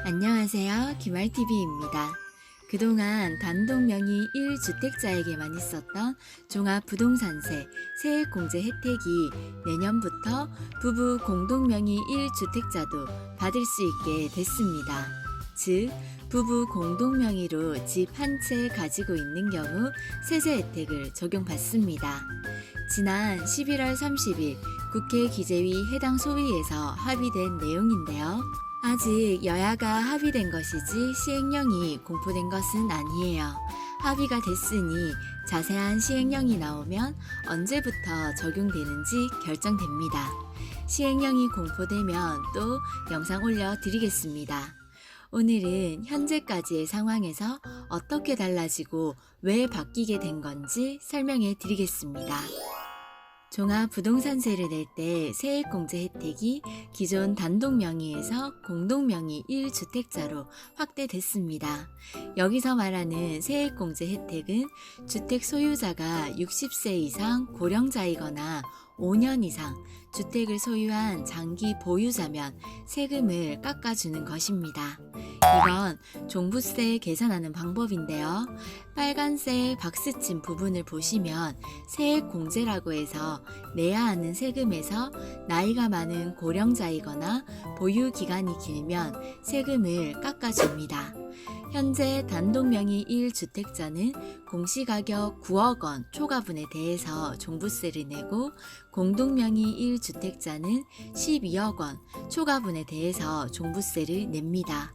안녕하세요. 김알TV입니다. 그동안 단독명의 1주택자에게만 있었던 종합부동산세 세액공제 혜택이 내년부터 부부 공동명의 1주택자도 받을 수 있게 됐습니다. 즉, 부부 공동명의로 집 한 채 가지고 있는 경우 세제 혜택을 적용받습니다. 지난 11월 30일 국회 기재위 해당 소위에서 합의된 내용인데요. 아직 여야가 합의된 것이지 시행령이 공포된 것은 아니에요. 합의가 됐으니 자세한 시행령이 나오면 언제부터 적용되는지 결정됩니다. 시행령이 공포되면 또 영상 올려드리겠습니다. 오늘은 현재까지의 상황에서 어떻게 달라지고 왜 바뀌게 된 건지 설명해 드리겠습니다. 종합부동산세를 낼 때 세액공제 혜택이 기존 단독명의에서 공동명의 1주택자로 확대됐습니다. 여기서 말하는 세액공제 혜택은 주택 소유자가 60세 이상 고령자이거나 5년 이상 주택을 소유한 장기 보유자면 세금을 깎아주는 것입니다. 이건 종부세 계산하는 방법인데요. 빨간색 박스친 부분을 보시면 세액공제라고 해서 내야 하는 세금에서 나이가 많은 고령자이거나 보유기간이 길면 세금을 깎아줍니다. 현재 단독명의 1주택자는 공시가격 9억 원 초과분에 대해서 종부세를 내고 공동명의 1주택자는 12억 원 초과분에 대해서 종부세를 냅니다.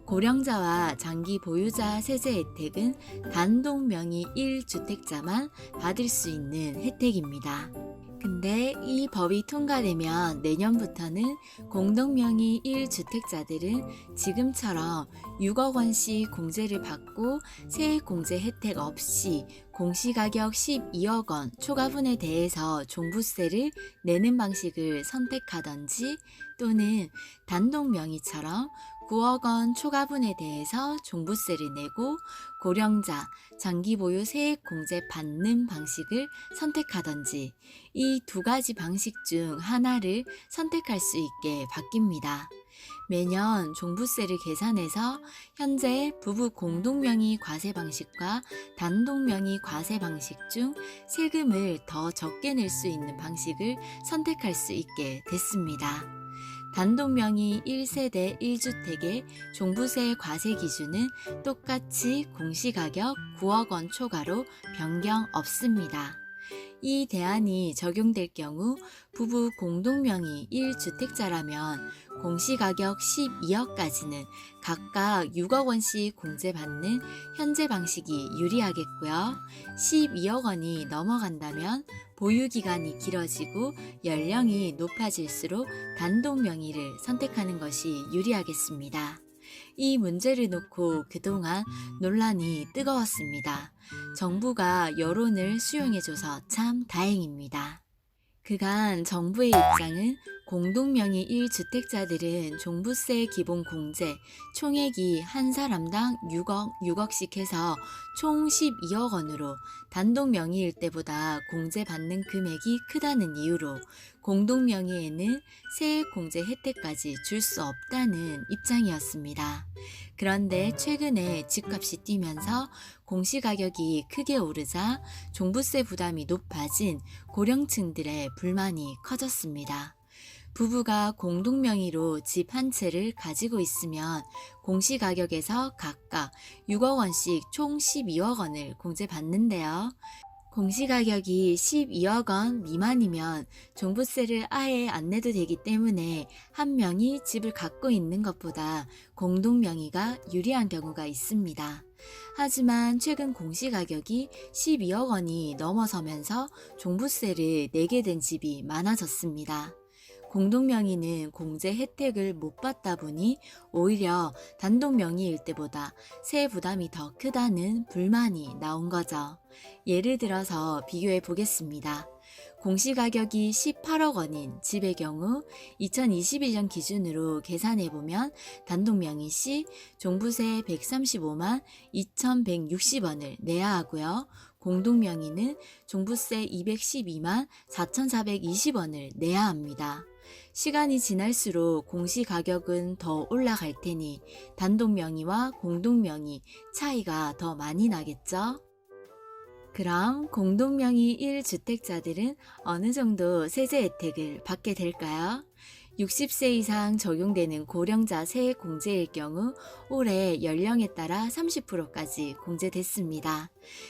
고령자와 장기 보유자 세제 혜택은 단독명의 1주택자만 받을 수 있는 혜택입니다. 근데 이 법이 통과되면 내년부터는 공동명의 1주택자들은 지금처럼 6억 원씩 공제를 받고 세액공제 혜택 없이 공시가격 12억 원 초과분에 대해서 종부세를 내는 방식을 선택하던지 또는 단독명의처럼 9억 원 초과분에 대해서 종부세를 내고 고령자, 장기보유 세액공제 받는 방식을 선택하던지 이 두 가지 방식 중 하나를 선택할 수 있게 바뀝니다. 매년 종부세를 계산해서 현재 부부 공동명의 과세 방식과 단독명의 과세 방식 중 세금을 더 적게 낼 수 있는 방식을 선택할 수 있게 됐습니다. 단독명의 1세대 1주택의 종부세 과세 기준은 똑같이 공시가격 9억 원 초과로 변경 없습니다. 이 대안이 적용될 경우 부부 공동명의 1주택자라면 공시가격 12억까지는 각각 6억 원씩 공제받는 현재 방식이 유리하겠고요. 12억 원이 넘어간다면 보유기간이 길어지고 연령이 높아질수록 단독명의를 선택하는 것이 유리하겠습니다. 이 문제를 놓고 그동안 논란이 뜨거웠습니다. 정부가 여론을 수용해줘서 참 다행입니다. 그간 정부의 입장은 공동명의 1주택자들은 종부세 기본 공제 총액이 한 사람당 6억씩 해서 총 12억 원으로 단독명의일 때보다 공제받는 금액이 크다는 이유로 공동명의에는 세액공제 혜택까지 줄 수 없다는 입장이었습니다. 그런데 최근에 집값이 뛰면서 공시가격이 크게 오르자 종부세 부담이 높아진 고령층들의 불만이 커졌습니다. 부부가 공동명의로 집 한 채를 가지고 있으면 공시가격에서 각각 6억 원씩 총 12억 원을 공제받는데요. 공시가격이 12억 원 미만이면 종부세를 아예 안 내도 되기 때문에 한 명이 집을 갖고 있는 것보다 공동명의가 유리한 경우가 있습니다. 하지만 최근 공시가격이 12억 원이 넘어서면서 종부세를 내게 된 집이 많아졌습니다. 공동명의는 공제 혜택을 못 받다 보니 오히려 단독명의일 때보다 세액 부담이 더 크다는 불만이 나온 거죠. 예를 들어서 비교해 보겠습니다. 공시가격이 18억 원인 집의 경우 2021년 기준으로 계산해보면 단독명의 시 종부세 135만 2,160원을 내야 하고요. 공동명의는 종부세 212만 4,420원을 내야 합니다. 시간이 지날수록 공시가격은 더 올라갈 테니 단독명의와 공동명의 차이가 더 많이 나겠죠? 그럼 공동명의 1주택자들은 어느 정도 세제 혜택을 받게 될까요? 60세 이상 적용되는 고령자 세액 공제일 경우 올해 연령에 따라 30%까지 공제됐습니다.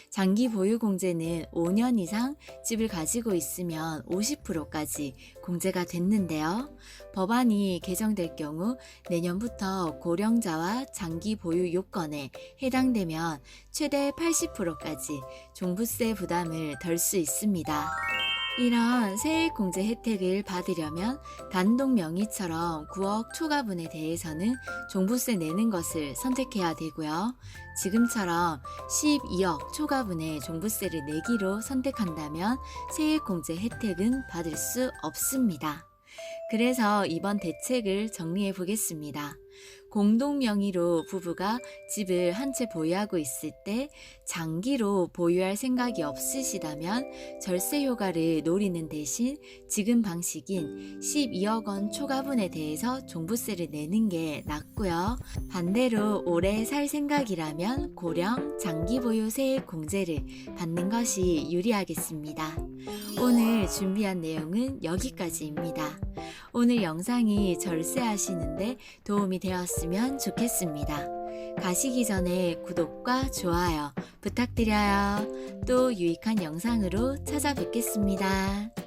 장기 보유 공제는 5년 이상 집을 가지고 있으면 50%까지 공제가 됐는데요. 법안이 개정될 경우 내년부터 고령자와 장기 보유 요건에 해당되면 최대 80%까지 종부세 부담을 덜 수 있습니다. 이런 세액공제 혜택을 받으려면 단독 명의처럼 9억 초과분에 대해서는 종부세 내는 것을 선택해야 되고요. 지금처럼 12억 초과분의 종부세를 내기로 선택한다면 세액공제 혜택은 받을 수 없습니다. 그래서 이번 대책을 정리해 보겠습니다. 공동명의로 부부가 집을 한 채 보유하고 있을 때 장기로 보유할 생각이 없으시다면 절세 효과를 노리는 대신 지금 방식인 12억 원 초과분에 대해서 종부세를 내는 게 낫고요. 반대로 오래 살 생각이라면 고령 장기 보유 세액 공제를 받는 것이 유리하겠습니다. 오늘 준비한 내용은 여기까지입니다. 오늘 영상이 절세하시는데 도움이 되었으면 좋겠습니다. 가시기 전에 구독과 좋아요 부탁드려요. 또 유익한 영상으로 찾아뵙겠습니다.